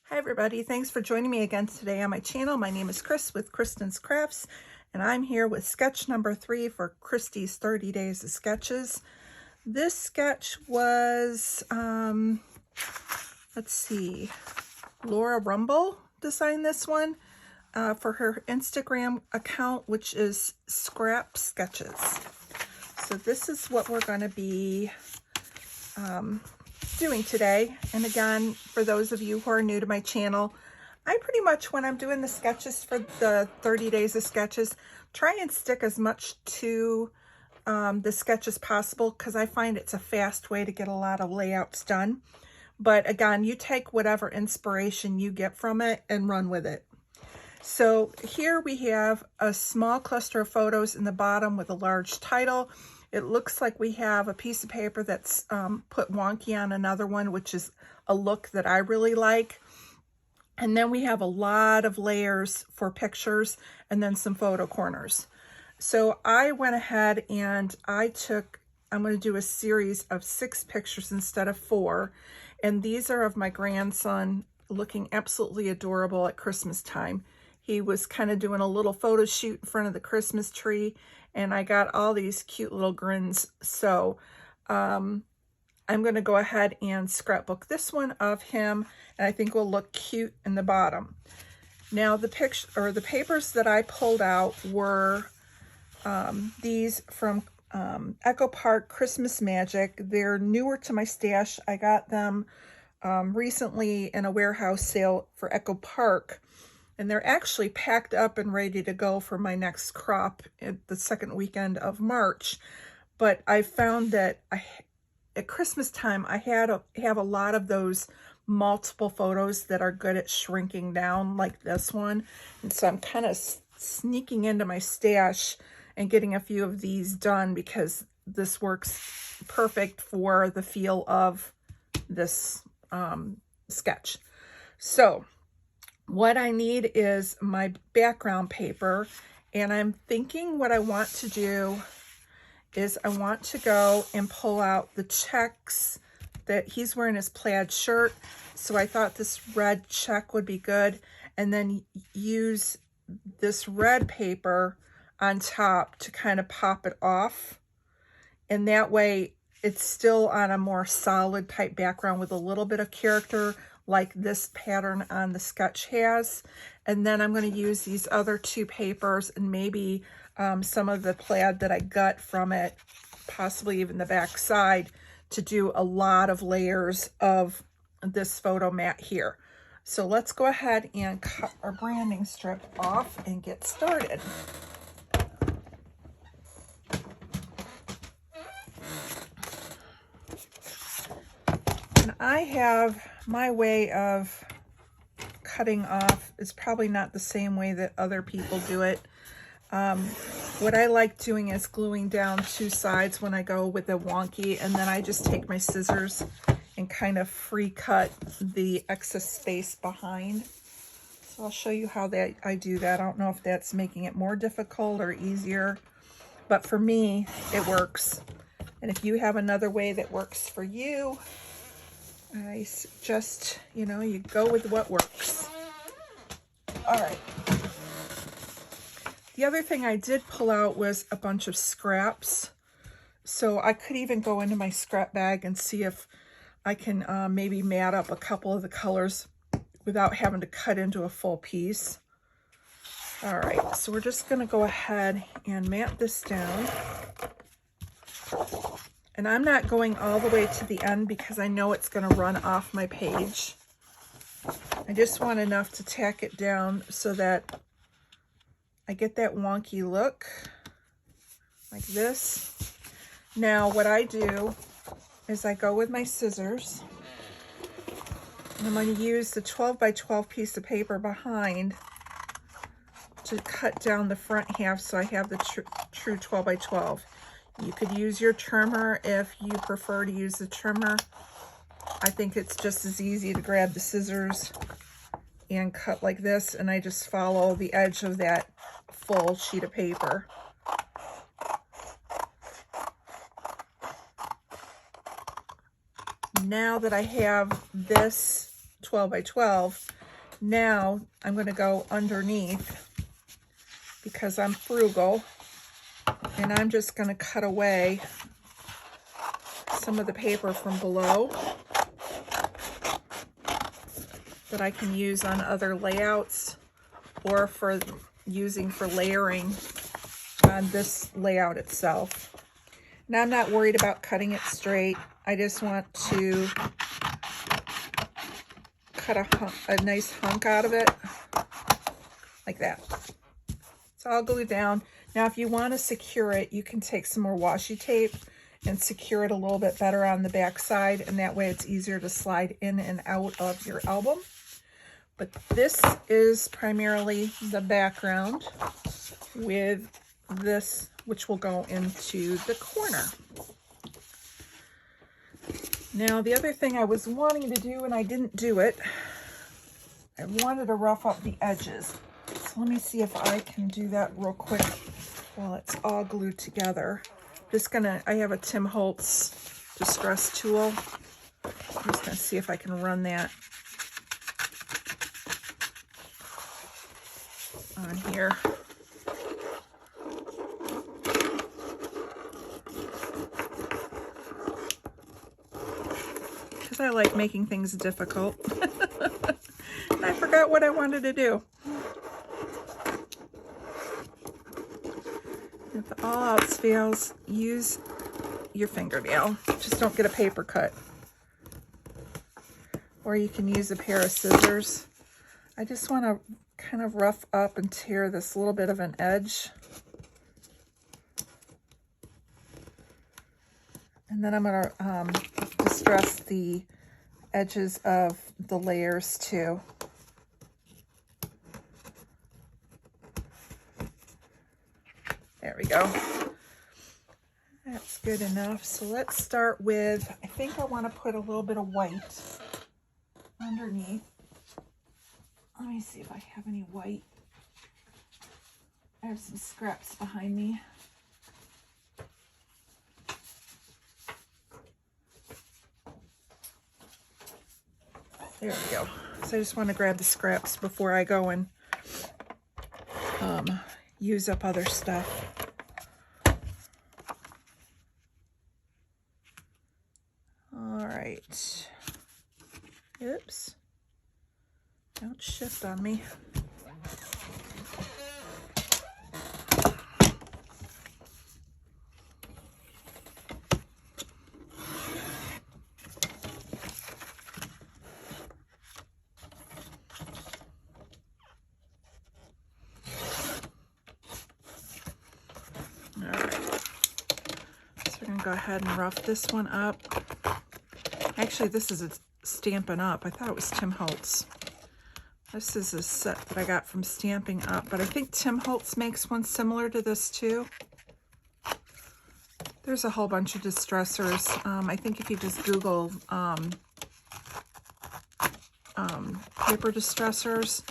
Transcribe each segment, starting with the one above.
Hi everybody, thanks for joining me again today on my channel. My name is Chris with Kristen's Crafts, and I'm here with sketch number 3 for Christy's 30 Days of Sketches. This sketch was, let's see, Laura Rumble designed this one for her Instagram account, which is Scrap Sketches. So this is what we're going to be doing today. And again, for those of you who are new to my channel, I pretty much, when I'm doing the sketches for the 30 Days of Sketches, try and stick as much to the sketch as possible, because I find it's a fast way to get a lot of layouts done. But again, you take whatever inspiration you get from it and run with it. So here we have a small cluster of photos in the bottom with a large title. It looks like we have a piece of paper that's put wonky on another one, which is a look that I really like. And then we have a lot of layers for pictures and then some photo corners. So I went ahead and I'm going to do a series of 6 pictures instead of 4. And these are of my grandson looking absolutely adorable at Christmas time. He was kind of doing a little photo shoot in front of the Christmas tree, and I got all these cute little grins. So I'm going to go ahead and scrapbook this one of him, and I think will look cute in the bottom. Now the papers that I pulled out were these from Echo Park Christmas Magic. They're newer to my stash. I got them recently in a warehouse sale for Echo Park. And they're actually packed up and ready to go for my next crop at the second weekend of March. But I found that at Christmas time, I have a lot of those multiple photos that are good at shrinking down, like this one. And so I'm kind of sneaking into my stash and getting a few of these done, because this works perfect for the feel of this sketch. So what I need is my background paper, and I'm thinking what I want to do is I want to go and pull out the checks that he's wearing, his plaid shirt. So I thought this red check would be good, and then use this red paper on top to kind of pop it off. And that way it's still on a more solid type background with a little bit of character, like this pattern on the sketch has. And then I'm going to use these other 2 papers and maybe some of the plaid that I got from it, possibly even the back side, to do a lot of layers of this photo mat here. So let's go ahead and cut our branding strip off and get started. And I have my way of cutting off is probably not the same way that other people do it. What I like doing is gluing down 2 sides when I go with the wonky, and then I just take my scissors and kind of free cut the excess space behind. So I'll show you how I do that. I don't know if that's making it more difficult or easier, but for me, it works. And if you have another way that works for you, I suggest, you go with what works. All right. The other thing I did pull out was a bunch of scraps. So I could even go into my scrap bag and see if I can maybe mat up a couple of the colors without having to cut into a full piece. All right, so we're just going to go ahead and mat this down. And I'm not going all the way to the end because I know it's going to run off my page. I just want enough to tack it down so that I get that wonky look, like this. Now what I do is I go with my scissors, and I'm going to use the 12 by 12 piece of paper behind to cut down the front half so I have the true 12 by 12. You could use your trimmer if you prefer to use the trimmer. I think it's just as easy to grab the scissors and cut like this, and I just follow the edge of that full sheet of paper. Now that I have this 12 by 12, Now I'm going to go underneath because I'm frugal, and I'm just going to cut away some of the paper from below that I can use on other layouts or for using for layering on this layout itself. Now I'm not worried about cutting it straight. I just want to cut a nice hunk out of it, like that. It's all glued down. Now if you want to secure it, you can take some more washi tape and secure it a little bit better on the back side, and that way it's easier to slide in and out of your album. But this is primarily the background with this, which will go into the corner. Now, the other thing I was wanting to do, and I didn't do it, I wanted to rough up the edges. So let me see if I can do that real quick while it's all glued together. I have a Tim Holtz distress tool. I'm just gonna see if I can run that on here. Because I like making things difficult. I forgot what I wanted to do. If all else fails, use your fingernail. Just don't get a paper cut. Or you can use a pair of scissors. I just want to kind of rough up and tear this little bit of an edge. And then I'm going to distress the edges of the layers too. There we go. That's good enough. So let's start with, I think I want to put a little bit of white underneath. Let me see if I have any white. I have some scraps behind me. There we go. So I just want to grab the scraps before I go and use up other stuff. All right. Oops. Don't shift on me. Go ahead and rough this one up. Actually, this is a Stampin' Up. I thought it was Tim Holtz. This is a set that I got from Stamping Up, but I think Tim Holtz makes one similar to this too. There's a whole bunch of distressors. I think if you just Google paper distressors,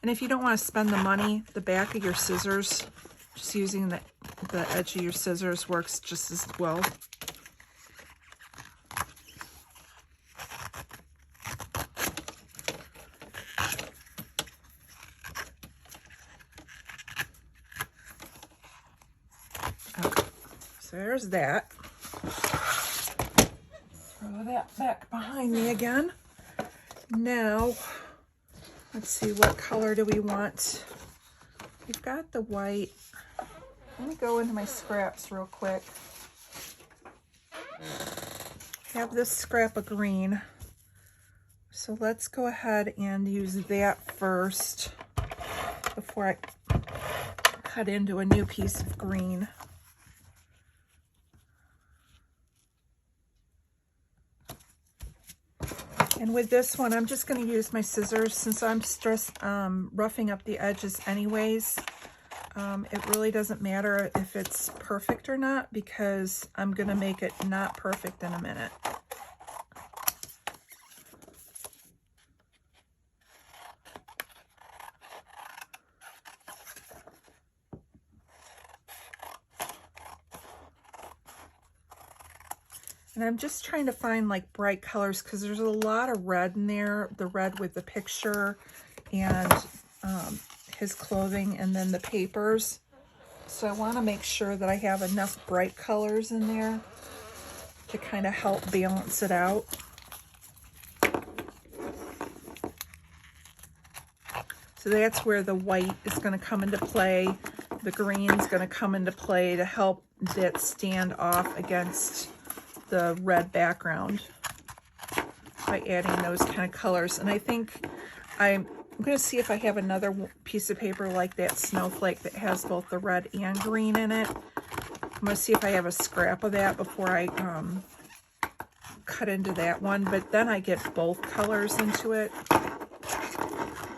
and if you don't want to spend the money, the back of your scissors, just using the edge of your scissors works just as well. Okay, so there's that. Throw that back behind me again. Now, let's see, what color do we want? We've got the white. Let me go into my scraps real quick. I have this scrap of green. So let's go ahead and use that first before I cut into a new piece of green. And with this one, I'm just going to use my scissors since I'm roughing up the edges anyways. It really doesn't matter if it's perfect or not because I'm going to make it not perfect in a minute. And I'm just trying to find like bright colors because there's a lot of red in there, the red with the picture and his clothing, and then the papers. So I want to make sure that I have enough bright colors in there to kind of help balance it out. So that's where the white is going to come into play. The green is going to come into play to help that stand off against the red background by adding those kind of colors. And I think I'm going to see if I have another piece of paper like that snowflake that has both the red and green in it. I'm going to see if I have a scrap of that before I cut into that one, but then I get both colors into it,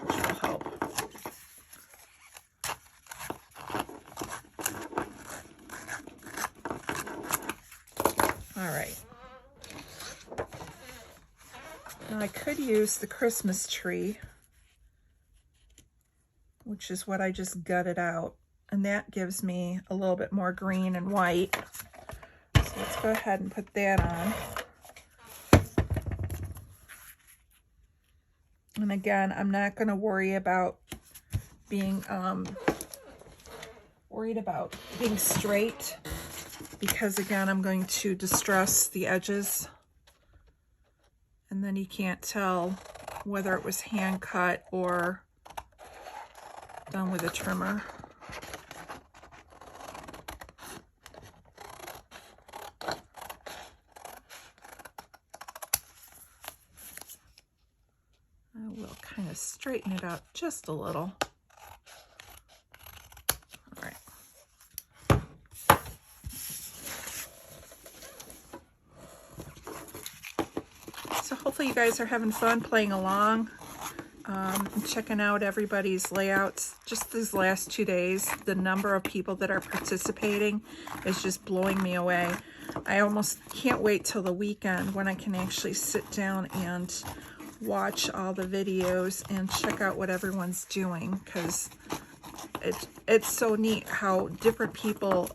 which will help. All right. Now I could use the Christmas tree, which is what I just gutted out, and that gives me a little bit more green and white. So let's go ahead and put that on. And again, I'm not going to worry about being straight, because again, I'm going to distress the edges, and then you can't tell whether it was hand cut or done with a trimmer. I will kind of straighten it out just a little. All right. So hopefully you guys are having fun playing along, and checking out everybody's layouts. Just these last 2 days, the number of people that are participating is just blowing me away. I almost can't wait till the weekend when I can actually sit down and watch all the videos and check out what everyone's doing, because it's so neat how different people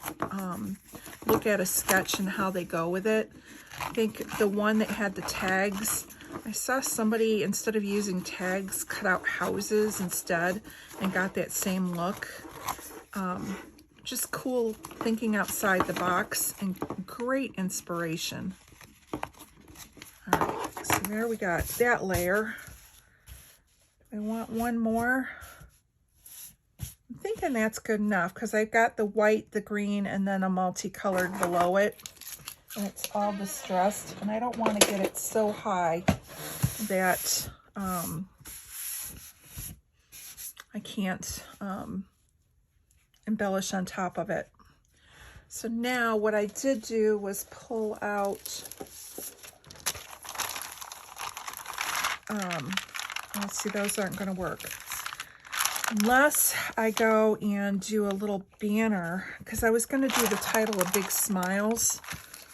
look at a sketch and how they go with it. I think the one that had the tags, I saw somebody, instead of using tags, cut out houses instead and got that same look. Just cool thinking outside the box and great inspiration. All right, so there we got that layer. I want one more. I'm thinking that's good enough because I've got the white, the green, and then a multicolored below it. And it's all distressed, and I don't want to get it so high that I can't embellish on top of it. So now what I did do was pull out, let's see, those aren't going to work unless I go and do a little banner, because I was going to do the title of Big Smiles,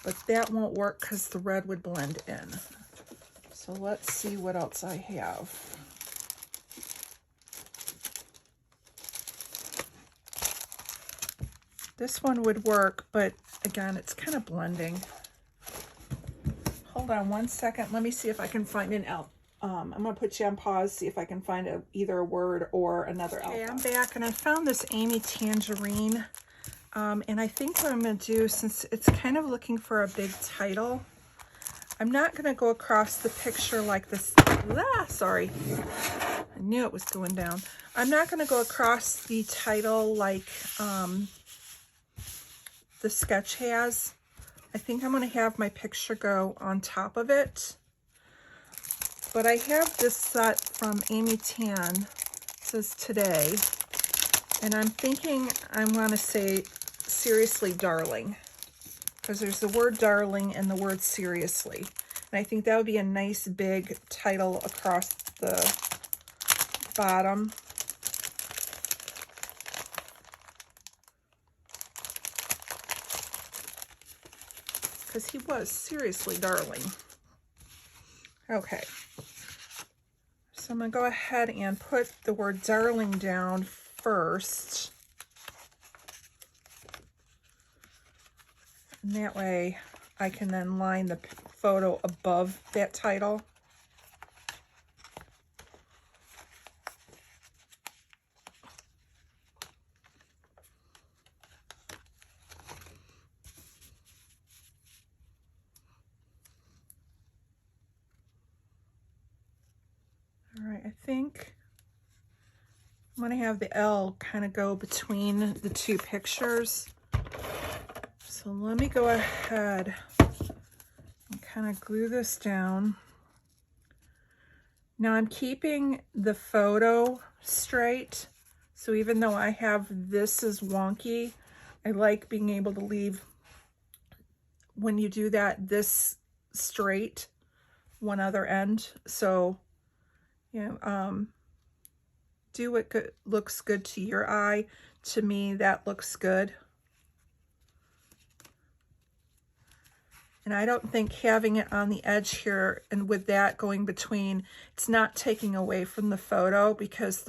but that won't work because the red would blend in. So let's see what else I have. This one would work, but again, it's kind of blending. Hold on one second. Let me see if I can find an L. I'm going to put you on pause, see if I can find either a word or another L. Okay, I'm back, and I found this Amy Tangerine. And I think what I'm going to do, since it's kind of looking for a big title, I'm not going to go across the picture like this. Sorry. I knew it was going down. I'm not going to go across the title like the sketch has. I think I'm going to have my picture go on top of it. But I have this set from Amy Tan. It says today. And I'm thinking I'm going to say seriously darling, because there's the word darling and the word seriously. And I think that would be a nice big title across the bottom. Because he was seriously darling. Okay. So I'm going to go ahead and put the word darling down first. And that way I can then line the photo above that title. I'm going to have the L kind of go between the two pictures. So let me go ahead and kind of glue this down. Now I'm keeping the photo straight. So even though I have this is wonky, I like being able to leave, when you do that, this straight, one other end. So, you know, do what looks good to your eye. To me, that looks good. And I don't think having it on the edge here and with that going between, it's not taking away from the photo, because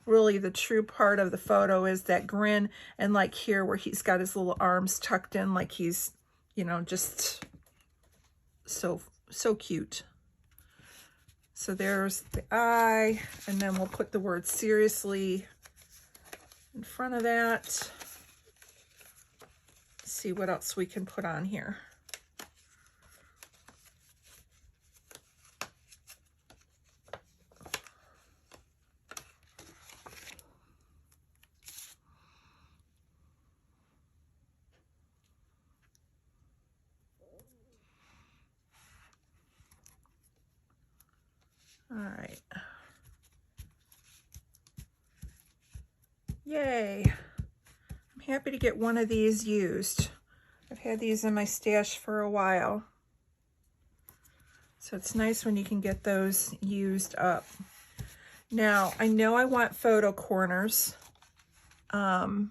really the true part of the photo is that grin, and like here where he's got his little arms tucked in like he's, you know, just so cute. So there's the eye, and then we'll put the word seriously in front of that. Let's see what else we can put on here. All right. Yay. I'm happy to get one of these used. I've had these in my stash for a while. So it's nice when you can get those used up. Now, I know I want photo corners. So I'm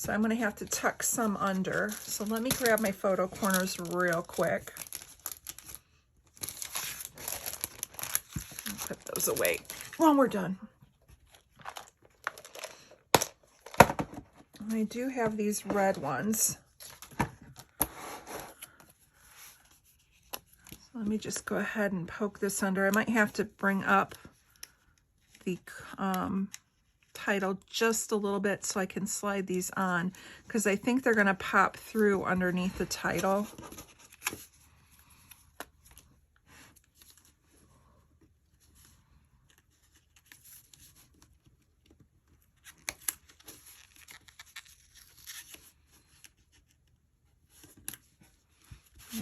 going to have to tuck some under. So let me grab my photo corners real quick. Put those away when we're done. I do have these red ones. So let me just go ahead and poke this under. I might have to bring up the title just a little bit so I can slide these on, because I think they're going to pop through underneath the title.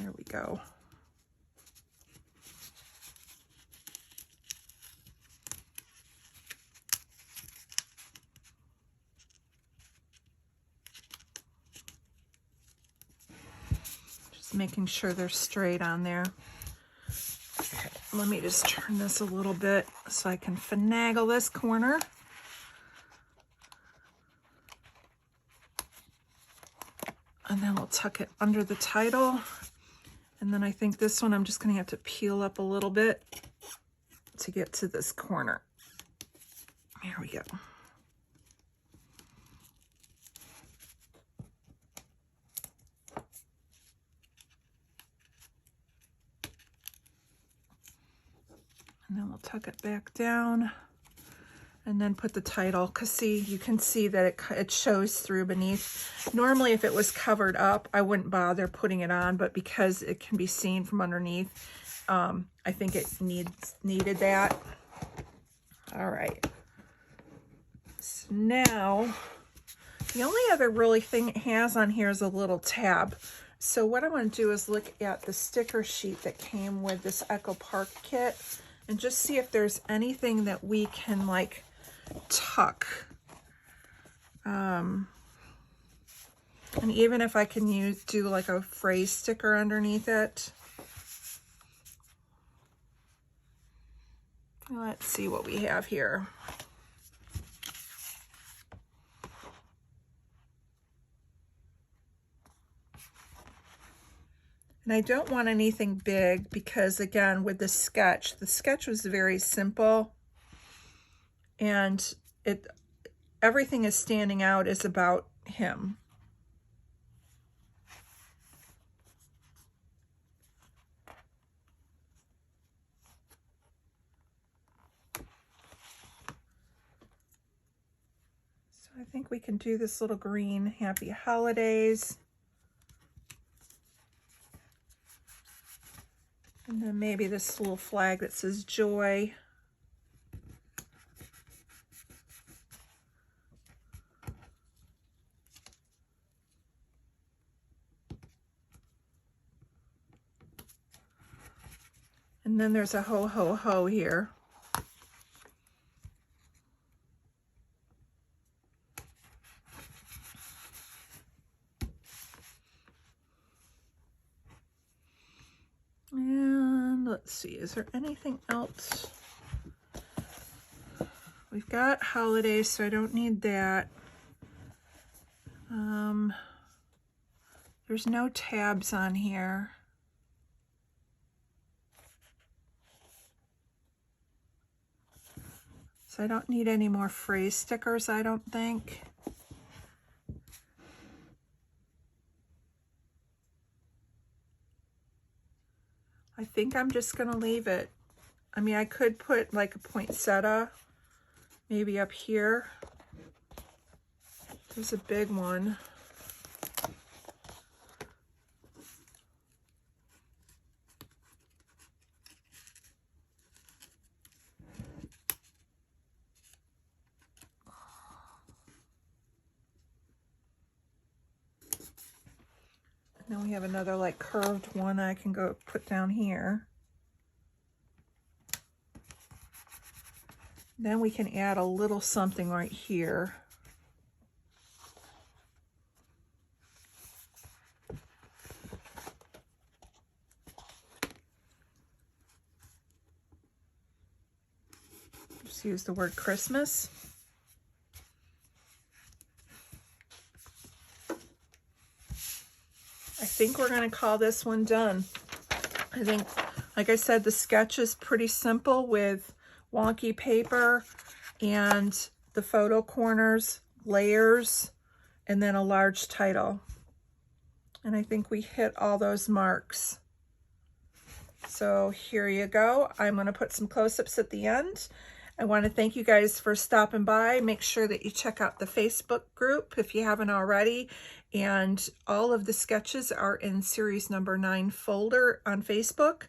There we go. Just making sure they're straight on there. Okay, let me just turn this a little bit so I can finagle this corner. And then we'll tuck it under the title. And then I think this one I'm just going to have to peel up a little bit to get to this corner. There we go. And then we'll tuck it back down and then put the title, because see, you can see that it shows through beneath. Normally if it was covered up, I wouldn't bother putting it on, but because it can be seen from underneath, I think it needed that. All right. So now, the only other really thing it has on here is a little tab. So what I want to do is look at the sticker sheet that came with this Echo Park kit and just see if there's anything that we can like tuck. And even if I can do like a phrase sticker underneath it. Let's see what we have here. And I don't want anything big because, again, with the sketch was very simple, and everything is standing out is about him. So I think we can do this little green happy holidays. And then maybe this little flag that says joy. And then there's a ho, ho, ho here. And let's see, is there anything else? We've got holidays, so I don't need that. There's no tabs on here. So I don't need any more phrase stickers, I don't think. I think I'm just going to leave it. I mean, I could put like a poinsettia maybe up here. There's a big one. And then we have another like curved one I can go put down here. Then we can add a little something right here. Just use the word Christmas. I think we're going to call this one done. I think, like I said, the sketch is pretty simple with wonky paper and the photo corners, layers, and then a large title. And I think we hit all those marks. So here you go. I'm going to put some close-ups at the end. I want to thank you guys for stopping by. Make sure that you check out the Facebook group if you haven't already. And all of the sketches are in series number 9 folder on Facebook.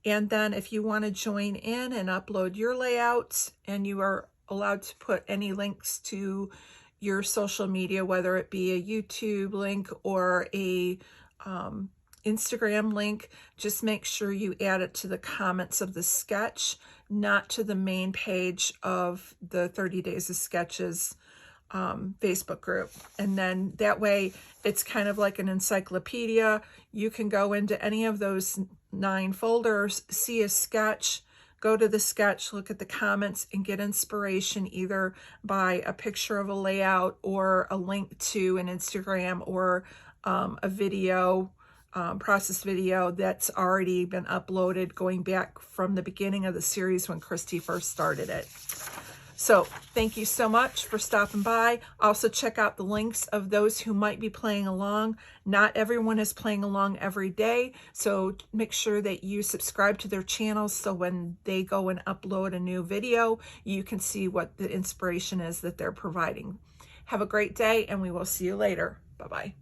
And then if you want to join in and upload your layouts, and you are allowed to put any links to your social media, whether it be a YouTube link or a Instagram link, just make sure you add it to the comments of the sketch, not to the main page of the 30 Days of Sketches Facebook group. And then that way it's kind of like an encyclopedia. You can go into any of those 9 folders, see a sketch, go to the sketch, look at the comments, and get inspiration either by a picture of a layout or a link to an Instagram or a video, process video that's already been uploaded going back from the beginning of the series when Christy first started it. So thank you so much for stopping by. Also check out the links of those who might be playing along. Not everyone is playing along every day, so make sure that you subscribe to their channels so when they go and upload a new video, you can see what the inspiration is that they're providing. Have a great day, and we will see you later. Bye-bye.